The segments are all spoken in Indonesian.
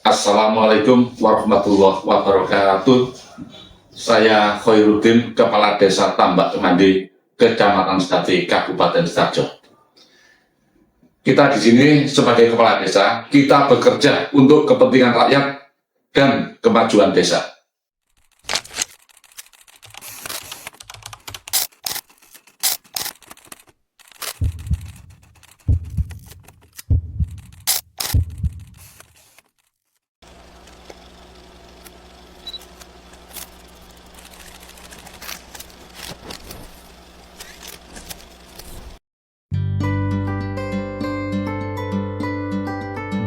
Assalamualaikum warahmatullahi wabarakatuh. Saya Khairuddin, Kepala Desa Tambak Cemandi, Kecamatan Sedati, Kabupaten Sidoarjo. Kita di sini sebagai kepala desa, kita bekerja untuk kepentingan rakyat dan kemajuan desa.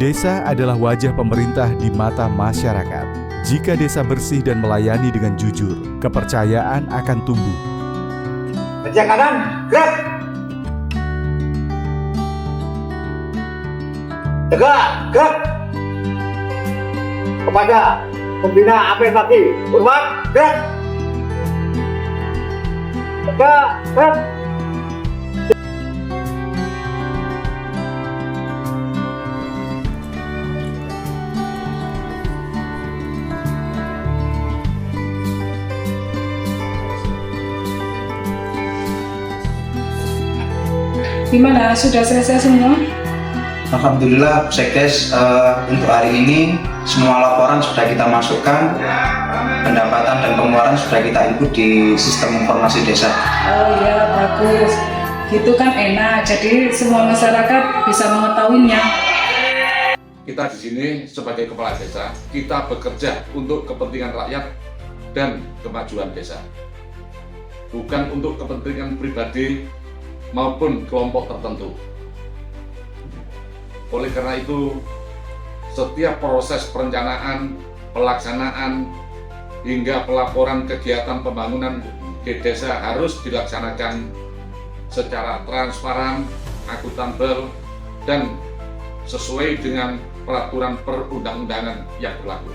Desa adalah wajah pemerintah di mata masyarakat. Jika desa bersih dan melayani dengan jujur, kepercayaan akan tumbuh. Kerja kanan, gerak. Tegak, gerak. Kepada pembina APN lagi, hormat, gerak. Tegak, gerak. Gimana? Sudah selesai semua? Alhamdulillah, Sekdes, untuk hari ini semua laporan sudah kita masukkan, pendapatan dan pengeluaran sudah kita input di sistem informasi desa. Oh iya, bagus. Gitu kan enak, jadi semua masyarakat bisa mengetahuinya. Kita di sini sebagai kepala desa, kita bekerja untuk kepentingan rakyat dan kemajuan desa. Bukan untuk kepentingan pribadi maupun kelompok tertentu. Oleh karena itu, setiap proses perencanaan, pelaksanaan, hingga pelaporan kegiatan pembangunan di desa harus dilaksanakan secara transparan, akuntabel, dan sesuai dengan peraturan perundang-undangan yang berlaku.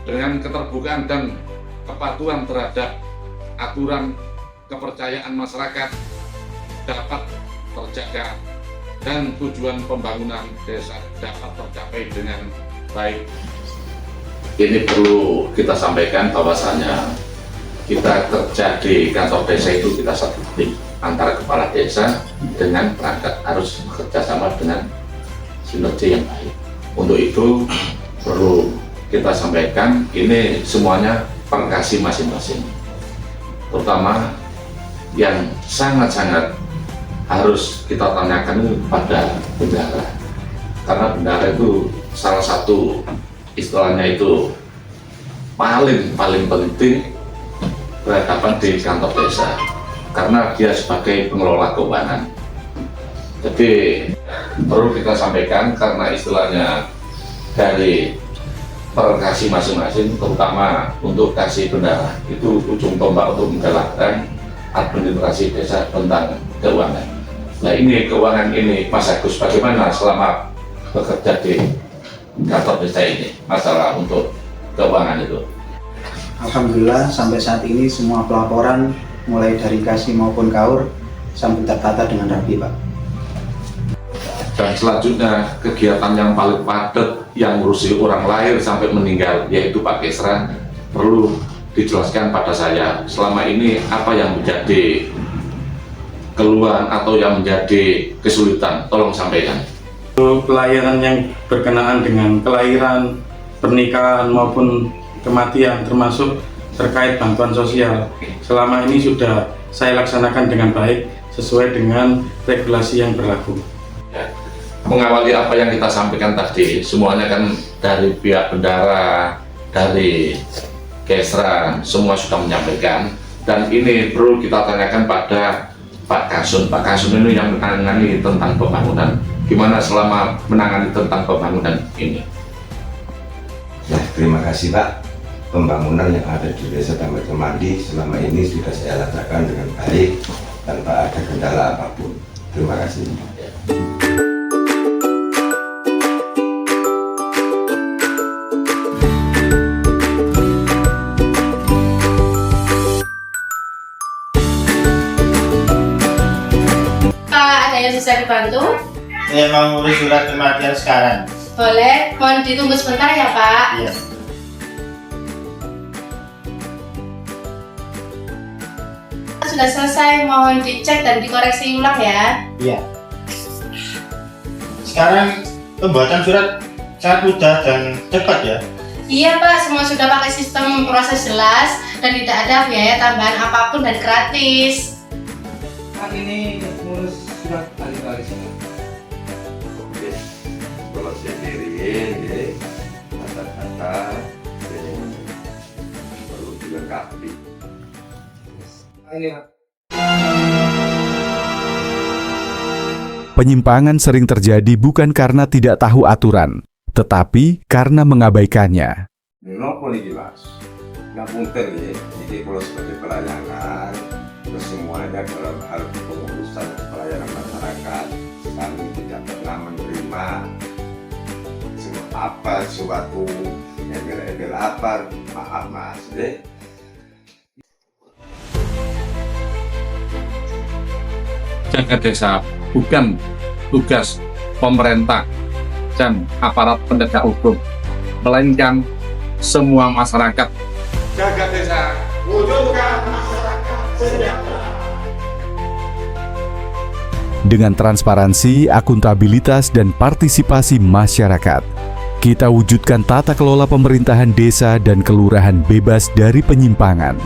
Dengan keterbukaan dan kepatuhan terhadap aturan, kepercayaan masyarakat dapat terjaga dan tujuan pembangunan desa dapat tercapai dengan baik. Ini perlu kita sampaikan bahwasanya kita kerja di kantor desa itu kita satu tim antara kepala desa dengan perangkat harus bekerja sama dengan sinergi yang baik. Untuk itu perlu kita sampaikan ini semuanya perkasi masing-masing, terutama yang sangat-sangat harus kita tanyakan kepada bendahara, karena bendahara itu salah satu istilahnya itu paling penting berhadapan di kantor desa, karena dia sebagai pengelola keuangan. Jadi perlu kita sampaikan karena istilahnya dari perkasi masing-masing, terutama untuk kasih bendahara itu ujung tombak untuk menjalankan administrasi desa tentang keuangan. Nah ini keuangan ini Mas Agus, bagaimana selama bekerja di kantor desa ini masalah untuk keuangan itu? Alhamdulillah, sampai saat ini semua pelaporan mulai dari kasih maupun kaur sampai tertata dengan rapi, Pak. Dan selanjutnya kegiatan yang paling padat yang ngurusi orang lahir sampai meninggal yaitu Pak Kesra, perlu dijelaskan pada saya selama ini apa yang menjadi keluhan atau yang menjadi kesulitan, tolong sampaikan. Pelayanan yang berkenaan dengan kelahiran, pernikahan maupun kematian termasuk terkait bantuan sosial selama ini sudah saya laksanakan dengan baik sesuai dengan regulasi yang berlaku. Mengawali apa yang kita sampaikan tadi, semuanya kan dari pihak bendahara, dari Kesra, semua sudah menyampaikan, dan ini perlu kita tanyakan pada Pak Kasun. Pak Kasun ini yang menangani tentang pembangunan, gimana selama menangani tentang pembangunan ini? Ya, terima kasih Pak. Pembangunan yang ada di Desa Tambak Cemandi selama ini sudah saya laksanakan dengan baik tanpa ada kendala apapun. Terima kasih. Bisa dibantu? Saya mau ngurus surat kematian sekarang. Boleh, mohon ditunggu sebentar ya Pak. Iya. Sudah selesai, mohon dicek dan dikoreksi ulang ya. Iya. Sekarang pembuatan surat sangat mudah dan cepat ya. Iya Pak, semua sudah pakai sistem proses jelas dan tidak ada biaya tambahan apapun dan gratis. Kan ini ngurus surat alih-alih semua. Oke, kalau saya kirim, ya, kata-kata yang perlu dilengkapi. Ini Pak. Penyimpangan sering terjadi bukan karena tidak tahu aturan, tetapi karena mengabaikannya. Nopo nih Mas, nggak punten ya. Jadi kalau sebagai pelayanan, terus semuanya dalam hal pengurusan pelayanan masyarakat, kami tidak pernah menerima suatu embel-embel apa, maaf Mas. Jaga desa bukan tugas pemerintah dan aparat penegak hukum, melainkan semua masyarakat. Jaga desa, wujudkan masyarakat sejahtera. Dengan transparansi, akuntabilitas, dan partisipasi masyarakat, kita wujudkan tata kelola pemerintahan desa dan kelurahan bebas dari penyimpangan.